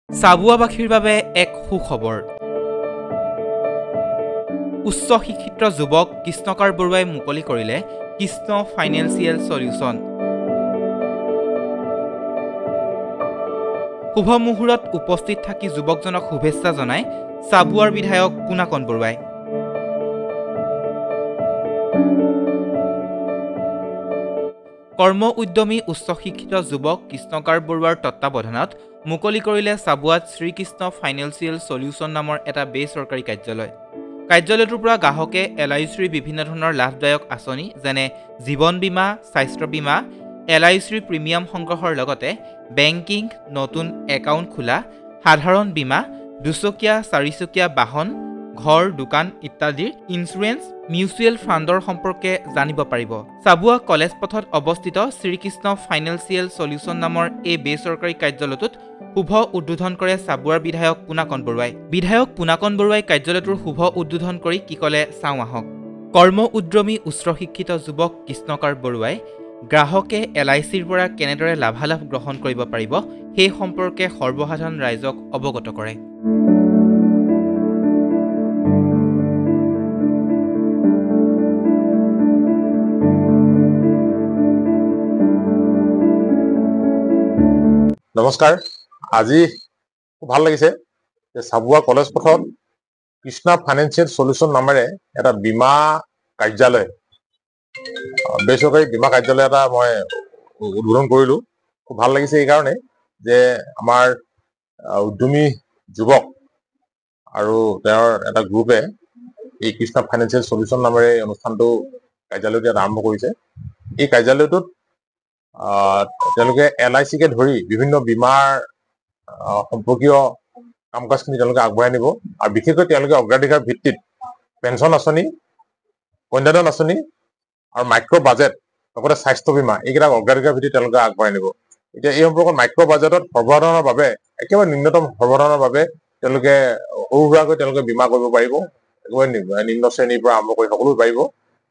চাবুৱাবাসীৰ বাবে এক সুখবৰ। উচ্চ শিক্ষিত যুৱক কৃষ্ণকাৰ বৰুৱাই মুকলি কৰিলে কৃষ্ণ ফাইনেন্সিয়েল সলিউশন। শুভ মুহূৰ্তত উপস্থিত থাকি যুৱকজনক শুভেচ্ছা জনাই চাবুৱাৰ বিধায়ক পুনাকণ বৰুৱাই। কৰ্ম উদ্যমী উচ্চ শিক্ষিত যুৱক কৃষ্ণকাৰ বৰুৱাৰ তত্বাৱধানত মুকলি কৰিলে চাবুৱাত শ্ৰীকৃষ্ণ ফাইনেন্সিয়েল সলিউশন নামৰ এটা বেচৰকাৰী কাৰ্যালয়। কাৰ্যালয়টোৰ পৰা গ্ৰাহকে LICৰ বিভিন্ন ধৰণৰ লাভদায়ক আঁচনি যেনে জীৱন বীমা, স্বাস্থ্য বীমা, LICৰ প্ৰিমিয়াম সংগ্ৰহৰ লগতে বেংকিং, নতুন একাউণ্ট খোলা, সাধাৰণ বীমা, দুচকীয়া চাৰিচকীয়া বাহন, ঘৰ, দোকান ইত্যাদিৰ ইঞ্চুৰেঞ্চ, মিউচুৱেল ফাণ্ডৰ সম্পৰ্কে জানিব পাৰিব। চাবুৱা কলেজ পথত অৱস্থিত শ্ৰীকৃষ্ণ ফাইনেন্সিয়েল সলিউশন নামৰ এই বেচৰকাৰী কাৰ্যালয়টোত শুভ উদ্বোধন কৰে চাবুৱাৰ বিধায়ক পুনাকণ বৰুৱাই। বিধায়ক পুনাকণ বৰুৱাই কাৰ্যালয়টোৰ শুভ উদ্বোধন কৰি কি ক'লে চাওঁ আহক। কৰ্ম উদ্যমী উচ্চ শিক্ষিত যুৱক কৃষ্ণকাৰ বৰুৱাই গ্ৰাহকে LICৰ পৰা কেনেদৰে লাভালাভ গ্ৰহণ কৰিব পাৰিব সেই সম্পৰ্কে সৰ্বসাধাৰণ ৰাইজক অৱগত কৰে। নমস্কাৰ। আজি খুব ভাল লাগিছে যে চাবুৱা কলেজ পথত কৃষ্ণ ফাইনেন্সিয়েল সলিউশন নামেৰে এটা বীমা কাৰ্যালয়, বেচৰকাৰী বীমা কাৰ্যালয় এটা মই উদ্বোধন কৰিলো। খুব ভাল লাগিছে এই কাৰণে যে আমাৰ উদ্যমী যুৱক আৰু তেওঁৰ এটা গ্ৰুপে এই কৃষ্ণ ফাইনেন্সিয়েল সলিউশন নামেৰে অনুষ্ঠানটো কাৰ্যালয়টো আৰম্ভ কৰিছে। এই কাৰ্যালয়টোত তেওঁলোকে LICকে ধৰি বিভিন্ন বীমাৰ সম্পৰ্কীয় কাম কাজখিনি তেওঁলোকে আগবঢ়াই নিব আৰু বিশেষকৈ তেওঁলোকে অগ্ৰাধিকাৰ ভিত্তিত পেঞ্চন আঁচনি, কন্যাদান আঁচনি আৰু মাইক্ৰ বাজেট লগতে স্বাস্থ্য বীমা এইকেইটাক অগ্ৰাধিকাৰ ভিত্তিত তেওঁলোকে আগবঢ়াই নিব। এতিয়া এই সম্পৰ্কত মাইক্ৰ বাজেটত সৰ্বসাধাৰণৰ বাবে একেবাৰে ন্যূনতম সৰ্বসাধাৰণৰ বাবে তেওঁলোকে সৰু সুৰাকৈ তেওঁলোকে বীমা কৰিব পাৰিব। একেবাৰে নিম্ন শ্ৰেণীৰ পৰা আৰম্ভ কৰি সকলো পাৰিব।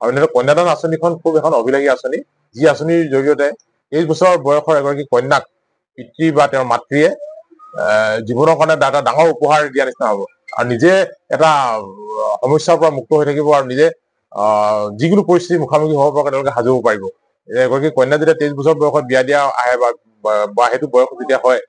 আৰু এনেদৰে কন্যাদান আঁচনিখন খুব এখন অভিলাষী আঁচনি, যি আঁচনিৰ জৰিয়তে 23 বছৰ বয়সৰ এগৰাকী কন্যাক পিতৃ বা তেওঁৰ মাতৃয়ে জীৱনৰ কাৰণে এটা ডাঙৰ উপহাৰ দিয়া নিচিনা হ'ব আৰু নিজে এটা সমস্যাৰ পৰা মুক্ত হৈ থাকিব আৰু নিজে যিকোনো পৰিস্থিতিৰ মুখামুখি হ'ব পৰাকৈ তেওঁলোকে সাজু হ'ব পাৰিব। এগৰাকী কন্যা যেতিয়া 23 বছৰ বয়সত বিয়া দিয়া আহে বা সেইটো বয়স যেতিয়া হয়,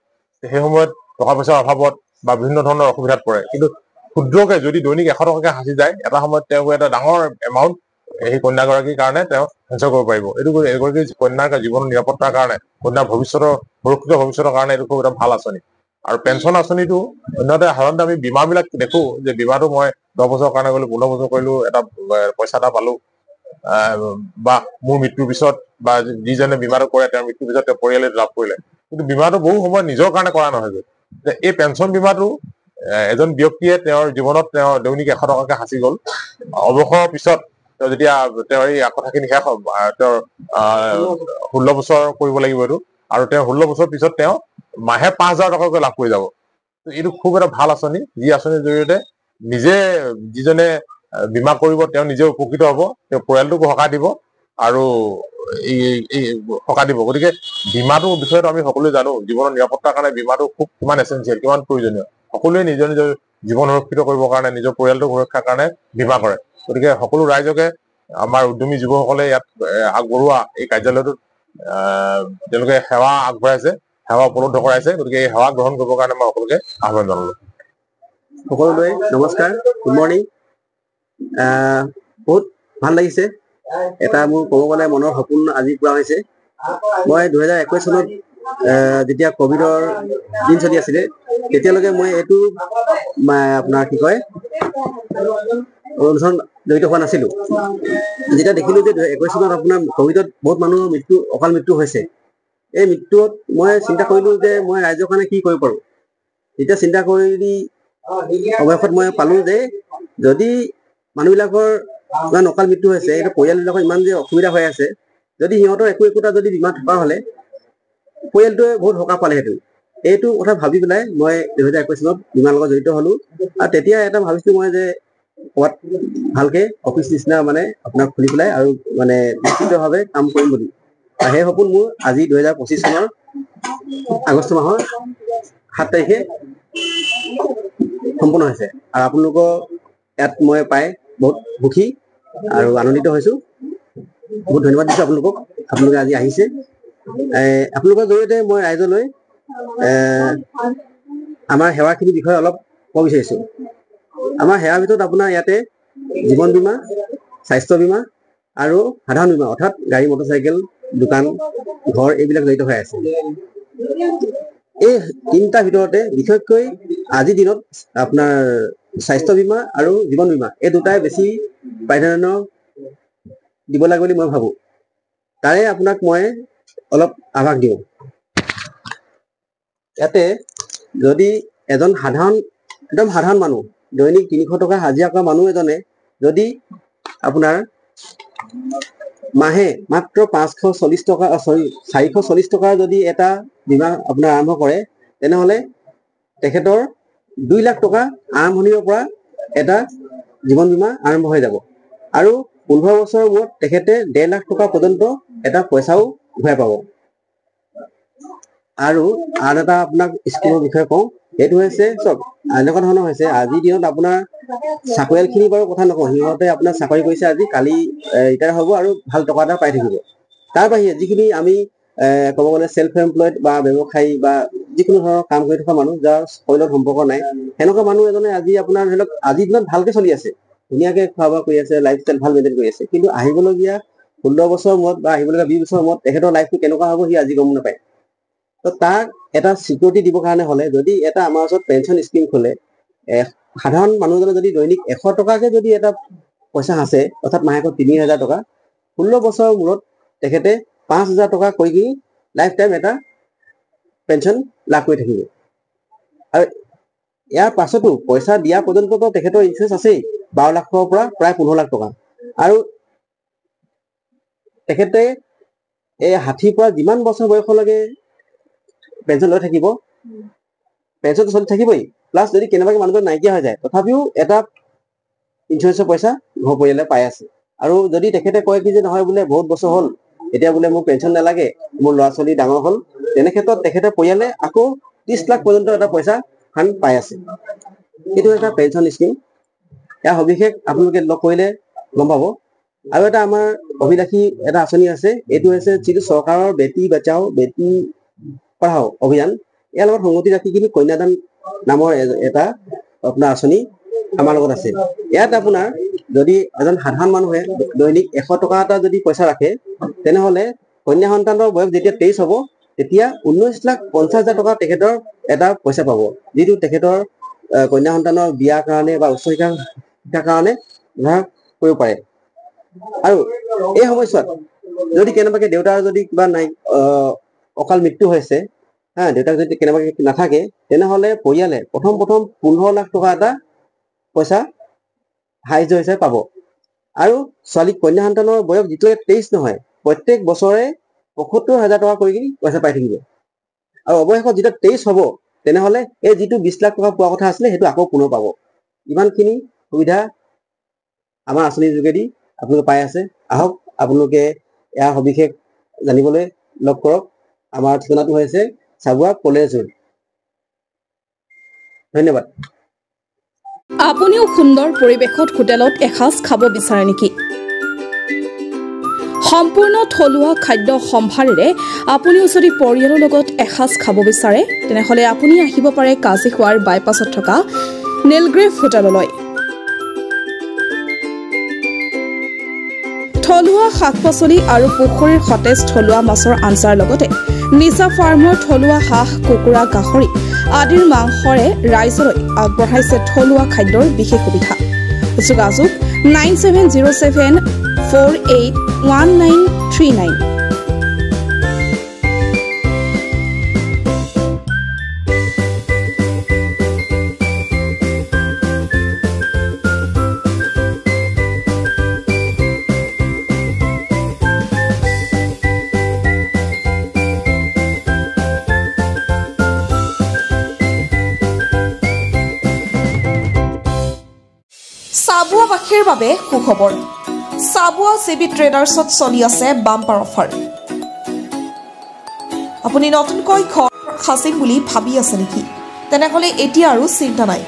সেই সময়ত টকা পইচাৰ অভাৱত বা বিভিন্ন ধৰণৰ অসুবিধাত পৰে। কিন্তু ক্ষুদ্ৰকে যদি দৈনিক 100 টকাকৈ সাঁচি যায়, এটা সময়ত তেওঁ এটা ডাঙৰ এমাউণ্ট সেই কন্যাগৰাকীৰ কাৰণে তেওঁ সঞ্চয় কৰিব পাৰিব। এইটো এগৰাকী কন্যাৰ জীৱনৰ নিৰাপত্তাৰ কাৰণে, কন্যাৰ ভৱিষ্যতৰ সুৰক্ষিত ভৱিষ্যতৰ কাৰণে এইটো খুব এটা ভাল আঁচনি। আৰু পেঞ্চন আঁচনিটো অন্যতে সাধাৰণতে আমি বীমাবিলাক দেখো যে বীমাটো মই 10 বছৰৰ কাৰণে কৰিলো, 15 বছৰ কৰিলো, এটা পইচা এটা পালো, বা মোৰ মৃত্যুৰ পিছত বা যিজনে বীমাটো কৰে তেওঁৰ মৃত্যুৰ পিছত তেওঁ পৰিয়ালে লাভ কৰিলে। কিন্তু বীমাটো বহু সময় নিজৰ কাৰণে কৰা নহয়। যে এই পেঞ্চন বীমাটো এজন ব্যক্তিয়ে তেওঁৰ জীৱনত তেওঁ দৈনিক 100 টকাকৈ সাঁচি গ'ল, অৱসৰৰ পিছত তেওঁ যেতিয়া তেওঁৰ এই কথাখিনি শেষ হ'ব, তেওঁৰ 16 বছৰ কৰিব লাগিব এইটো, আৰু তেওঁ 16 বছৰ পিছত তেওঁ মাহে 5,000 টকাকৈ লাভ কৰি যাব। এইটো খুব এটা ভাল আঁচনি, যি আঁচনিৰ জৰিয়তে নিজে যিজনে বীমা কৰিব তেওঁ নিজে উপকৃত হ'ব, তেওঁ পৰিয়ালটোকো সকাহ দিব আৰু সকাহ দিব। গতিকে বীমাটোৰ বিষয়টো আমি সকলোৱে জানো, জীৱনৰ নিৰাপত্তাৰ কাৰণে বীমাটো খুব কিমান এচেঞ্চিয়েল, কিমান প্ৰয়োজনীয়। সকলোৱে নিজৰ নিজৰ জীৱন সুৰক্ষিত কৰিবৰ কাৰণে, নিজৰ পৰিয়ালটোক সুৰক্ষাৰ কাৰণে বীমা কৰে। গতিকে সকলো ৰাইজকে, আমাৰ উদ্যমী যুৱকসকলে ইয়াত আগবঢ়োৱা এই কাৰ্যালয়টোত তেওঁলোকে সেৱা আগবঢ়াইছে, সেৱা উপলব্ধ কৰাইছে। গতিকে এই সেৱা গ্ৰহণ কৰিবৰ কাৰণে মই সকলোকে আহ্বান জনালো। সকলোলৈ নমস্কাৰ, গুড মৰ্ণিং। বহুত ভাল লাগিছে। এটা মোৰ ক'ব গ'লে মনৰ সপোন আজি পূৰা হৈছে। মই 2021 চনত যেতিয়া ক'ভিডৰ দিন চলি আছিলে, তেতিয়ালৈকে মই এইটো আপোনাৰ কি কয় অনুষ্ঠান জড়িত হোৱা নাছিলোঁ। যেতিয়া দেখিলোঁ যে 2021 চনত আপোনাৰ ক'ভিডত বহুত মানুহৰ অকাল মৃত্যু হৈছে, এই মৃত্যুত মই চিন্তা কৰিলোঁ যে মই ৰাইজৰ কাৰণে কি কৰিব পাৰোঁ। যেতিয়া চিন্তা কৰি অৱশেষত মই পালোঁ যে যদি মানুহবিলাকৰ ইমান অকাল মৃত্যু হৈছে, এইটো পৰিয়ালবিলাকৰ ইমান যে অসুবিধা হৈ আছে, যদি সিহঁতৰ একোটা যদি বীমা থকা হ'লে পৰিয়ালটোৱে বহুত সকাহ পালেহেঁতেন। এইটো কথা ভাবি পেলাই মই 2021 চনত বীমাৰ লগত জড়িত হ'লোঁ। আৰু তেতিয়া এটা ভাবিছোঁ মই যে ক'ৰবাত ভালকৈ অফিচ নিচিনা মানে আপোনাক খুলি পেলাই আৰু মানে নিশ্চিতভাৱে কাম কৰিম বুলি। আৰু সেই সপোন মোৰ আজি 2025 চনৰ আগষ্ট মাহৰ 7 তাৰিখে সম্পূৰ্ণ হৈছে আৰু আপোনালোকৰ ইয়াত মই পাই বহুত সুখী আৰু আনন্দিত হৈছোঁ। বহুত ধন্যবাদ দিছোঁ আপোনালোকক, আপোনালোকে আজি আহিছে। আপোনালোকৰ জৰিয়তে মই ৰাইজলৈ আমাৰ সেৱাখিনিৰ বিষয়ে অলপ ক'ব বিচাৰিছোঁ। আমাৰ সেৱাৰ ভিতৰত আপোনাৰ ইয়াতে জীৱন বীমা, স্বাস্থ্য বীমা আৰু সাধাৰণ বীমা অৰ্থাৎ গাড়ী, মটৰচাইকেল, দোকান, ঘৰ এইবিলাক জড়িত হৈ আছে। এই তিনিটাৰ ভিতৰতে বিশেষকৈ আজিৰ দিনত আপোনাৰ স্বাস্থ্য বীমা আৰু জীৱন বীমা এই দুটাই বেছি প্ৰাধান্য দিব লাগে বুলি মই ভাবোঁ। তাৰে আপোনাক মই অলপ আভাস দিওঁ। ইয়াতে যদি এজন একদম সাধাৰণ মানুহ, দৈনিক 300 টকা হাজিৰা কৰা মানুহ এজনে যদি আপোনাৰ মাহে মাত্ৰ 440 টকাৰ যদি এটা বীমা আপোনাৰ আৰম্ভ কৰে, তেনেহ'লে তেখেতৰ 2 লাখ টকা আৰম্ভণিৰ পৰা এটা জীৱন বীমা আৰম্ভ হৈ যাব আৰু 15 বছৰৰ মূৰত তেখেতে 1.5 লাখ টকা পৰ্যন্ত এটা পইচাও ঘূৰাই পাব। আৰু আন এটা আপোনাক স্কিমৰ বিষয়ে কওঁ, সেইটো হৈছে চব এনেকুৱা ধৰণৰ হৈছে। আজিৰ দিনত আপোনাৰ চাকৰিয়ালখিনি বাৰু কথা নকওঁ, সিহঁতে আপোনাৰ চাকৰি কৰিছে আজি, কালি ৰিটায়াৰ হ'ব আৰু ভাল টকা এটা পাই থাকিব। তাৰ বাহিৰে যিখিনি আমি ক'ব গ'লে চেল্ফ এমপ্লয়ড বা ব্যৱসায়ী বা যিকোনো ধৰণৰ কাম কৰি থকা মানুহ যাৰ শৰীৰত সম্পৰ্ক নাই, সেনেকুৱা মানুহ এজনে আজি আপোনাৰ ধৰি লওক আজিৰ দিনত ভালকে চলি আছে, ধুনীয়াকে খোৱা বোৱা কৰি আছে, লাইফষ্টাইল ভাল মেইনটেইন কৰি আছে, কিন্তু আহিবলগীয়া 16 বছৰৰ মূৰত বা আহিবলগীয়া 20 বছৰৰ মূৰত তেখেতৰ লাইফটো কেনেকুৱা হ'ব সি আজি গম নাপায়। তো তাক এটা চিকিউৰিটি দিবৰ কাৰণে হ'লে যদি এটা আমাৰ ওচৰত পেঞ্চন স্কিম খোলে, সাধাৰণ মানুহজনে যদি দৈনিক 100 টকাকে যদি এটা পইচা আছে অৰ্থাৎ মাহেকত 3000 টকা, 16 বছৰৰ মূৰত তেখেতে 5000 টকা কৰি কিনি লাইফ টাইম এটা পেঞ্চন লাভ কৰি থাকিব। আৰু ইয়াৰ পাছতো পইচা দিয়া পৰ্যন্ততো তেখেতৰ ইণ্টাৰেষ্ট আছেই 12 লাখৰ পৰা প্ৰায় 15 লাখ টকা। আৰু তেখেতে এই 60 পৰা যিমান বছৰ বয়সলৈকে পেঞ্চন লৈ থাকিব, পেঞ্চনটো চলি থাকিবই, প্লাছ যদি কেনেবাকৈ মানুহজন নাইকিয়া হৈ যায় তথাপিও এটা ইঞ্চুৰেঞ্চৰ পইচা ঘৰ পৰিয়ালে পাই আছে। আৰু যদি তেখেতে কয় কি যে নহয় বোলে বহুত বছৰ হ'ল, এতিয়া বোলে মোক পেঞ্চন নালাগে, মোৰ ল'ৰা ছোৱালী ডাঙৰ হ'ল, তেনে ক্ষেত্ৰত তেখেতে পৰিয়ালে আকৌ 30 লাখ পৰ্যন্ত এটা পইচা ফাণ্ড পাই আছে। এইটো এটা পেঞ্চন স্কিম। ইয়াৰ সবিশেষ আপোনালোকে লগ কৰিলে গম পাব। আৰু এটা আমাৰ অভিলাষী এটা আঁচনি আছে, এইটো হৈছে যিটো চৰকাৰৰ বেটি বচাও বেটি পঢ়াও অভিযান। ইয়াৰ লগত সংগতি ৰাখি কিনি কন্যাদান নামৰ এটা আপোনাৰ আঁচনি আমাৰ লগত আছে। ইয়াত আপোনাৰ যদি এজন সাধাৰণ মানুহে দৈনিক 100 টকা এটা যদি পইচা ৰাখে, তেনেহ'লে কন্যা সন্তানৰ বয়স যেতিয়া 23 হ'ব, তেতিয়া 19,50,000 টকা তেখেতৰ এটা পইচা পাব, যিটো তেখেতৰ কন্যা সন্তানৰ বিয়াৰ কাৰণে বা উচ্চ শিক্ষাৰ কাৰণে ব্যৱহাৰ কৰিব পাৰে। আৰু এই সময়ছোৱাত যদি কেনেবাকৈ দেউতাৰ যদি কিবা নাই অকাল মৃত্যু হৈছে, দেউতাক যদি কেনেবাকৈ নাথাকে, তেনেহ'লে পৰিয়ালে প্ৰথম 15 লাখ টকা এটা পইচা সাহায্য হিচাপে পাব। আৰু ছোৱালী কন্যা সন্তানৰ বয়স যিটোলৈকে 23 নহয়, প্ৰত্যেক বছৰে 75,000 টকা কৰি কিনি পইচা পাই থাকিব। আৰু অৱশেষত যেতিয়া 23 হ'ব, তেনেহ'লে এই যিটো 20 লাখ টকা পোৱা কথা আছিলে সেইটো আকৌ পুনৰ পাব। ইমানখিনি সুবিধা আমাৰ আঁচনিৰ যোগেদি আপোনালোকে পাই আছে। আহক আপোনালোকে ইয়াৰ সবিশেষ জানিবলৈ লগ কৰক। আমাৰ ঠিকনাটো হৈছে চাবুৱা কলেজ ৰোড। ধন্যবাদ। আপুনিও সুন্দৰ পৰিৱেশত হোটেলত এসাঁজ খাব বিচাৰে নেকি? সম্পূৰ্ণ থলুৱা খাদ্য সম্ভাৰেৰে আপুনিও যদি পৰিয়ালৰ লগত এসাঁজ খাব বিচাৰে, তেনেহ'লে আপুনি আহিব পাৰে কাজিখোৱাৰ বাইপাছত থকা নীলগ্ৰেভ হোটেললৈ। থলুৱা শাক পাচলি আৰু পুখুৰীৰ সতেজ থলুৱা মাছৰ আঞ্জাৰ লগতে নিজা ফাৰ্মৰ থলুৱা হাঁহ, কুকুৰা, গাহৰি আদিৰ মাংসৰে ৰাইজলৈ আগবঢ়াইছে থলুৱা খাদ্যৰ বিশেষ সুবিধা। যোগাযোগ 9707481939। চাবুৱাবাসীৰ বাবে সুখবৰ। চাবুৱা চিবি ট্ৰেডাৰ্ছত চলি আছে বাম্পাৰ অফাৰ। আপুনি নতুনকৈ ঘৰ সাজিম বুলি ভাবি আছে নেকি? তেনেহ'লে এতিয়া আৰু চিন্তা নাই।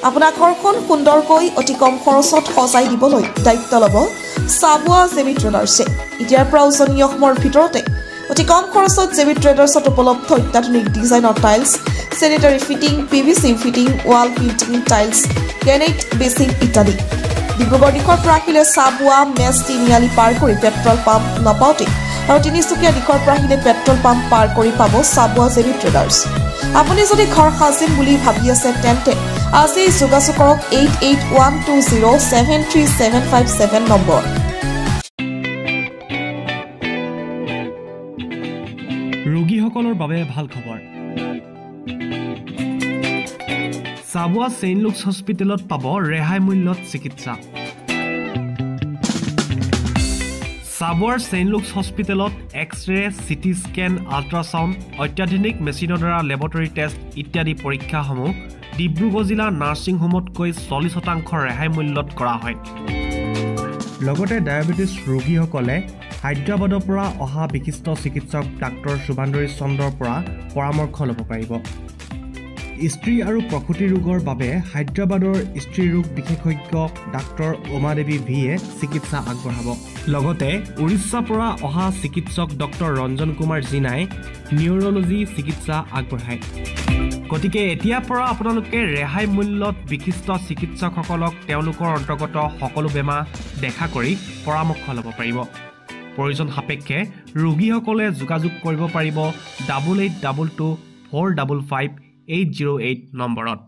আপোনাৰ ঘৰখন সুন্দৰকৈ অতি কম খৰচত সজাই দিবলৈ দায়িত্ব ল'ব চাবুৱা জেবি ট্ৰেডাৰ্ছে। এতিয়াৰ পৰা উজনি অসমৰ ভিতৰতে অতি কম খৰচত জেবি ট্ৰেডাৰ্ছত উপলব্ধ অত্যাধুনিক ডিজাইনৰ tiles, sanitary fitting, PVC fitting, wall painting, tiles, granite, basin ইত্যাদি। ডিব্ৰুগড় দিশৰ পৰা আহিলে চাবুৱা মেচ তিনিআলি পাৰ কৰি পেট্ৰল পাম্প নাপাওঁতে আৰু তিনিচুকীয়া দিশৰ পৰা আহিলে পেট্ৰল পাম্প পাৰ কৰি পাব চাবুৱা জেবি ট্ৰেডাৰ্ছ। আপুনি যদি ঘৰ সাজিম বুলি ভাবি আছে তেন্তে আজি যোগাযোগ কৰক 8812073757 নম্বৰ। ৰোগীসকলৰ বাবে ভাল খবৰ। চাবুৱা ছেইণ্ট লুকছ হস্পিটেলত পাব ৰেহাই মূল্যত চিকিৎসা। চাবুৱাৰ ছেইণ্ট লুকছ হস্পিটেলত এক্স-ৰে, চিটি স্কেন, আল্ট্ৰাছাউণ্ড, অত্যাধুনিক মেচিনৰ দ্বাৰা লেবৰেটৰী টেষ্ট ইত্যাদি পৰীক্ষাসমূহ ডিব্ৰুগড় জিলা নাৰ্ছিং হোমতকৈ 40% ৰেহাই মূল্যত কৰা হয়। লগতে ডায়েবেটিছ ৰোগীসকলে হায়দৰাবাদৰ পৰা অহা বিশিষ্ট চিকিৎসক ডাক্তৰ শুভান্দৰী চন্দ্ৰৰ পৰা পৰামৰ্শ ল'ব পাৰিব। স্ত্ৰী আৰু প্ৰসূতি ৰোগৰ বাবে হায়দৰাবাদৰ স্ত্ৰী ৰোগ বিশেষজ্ঞ ডাক্তৰ উমা দেৱী ভিয়ে চিকিৎসা আগবঢ়াব। লগতে উৰিষ্যাৰ পৰা অহা চিকিৎসক ডক্তৰ ৰঞ্জন কুমাৰ জিনাই নিউৰলজি চিকিৎসা আগবঢ়ায়। গতিকে এতিয়াৰ পৰা আপোনালোকে ৰেহাই মূল্যত বিশিষ্ট চিকিৎসকসকলক তেওঁলোকৰ অন্তৰ্গত সকলো বেমাৰ দেখা কৰি পৰামৰ্শ ল'ব পাৰিব। প্ৰয়োজন সাপেক্ষে ৰোগীসকলে যোগাযোগ কৰিব পাৰিব 8822 455 808 নম্বৰত।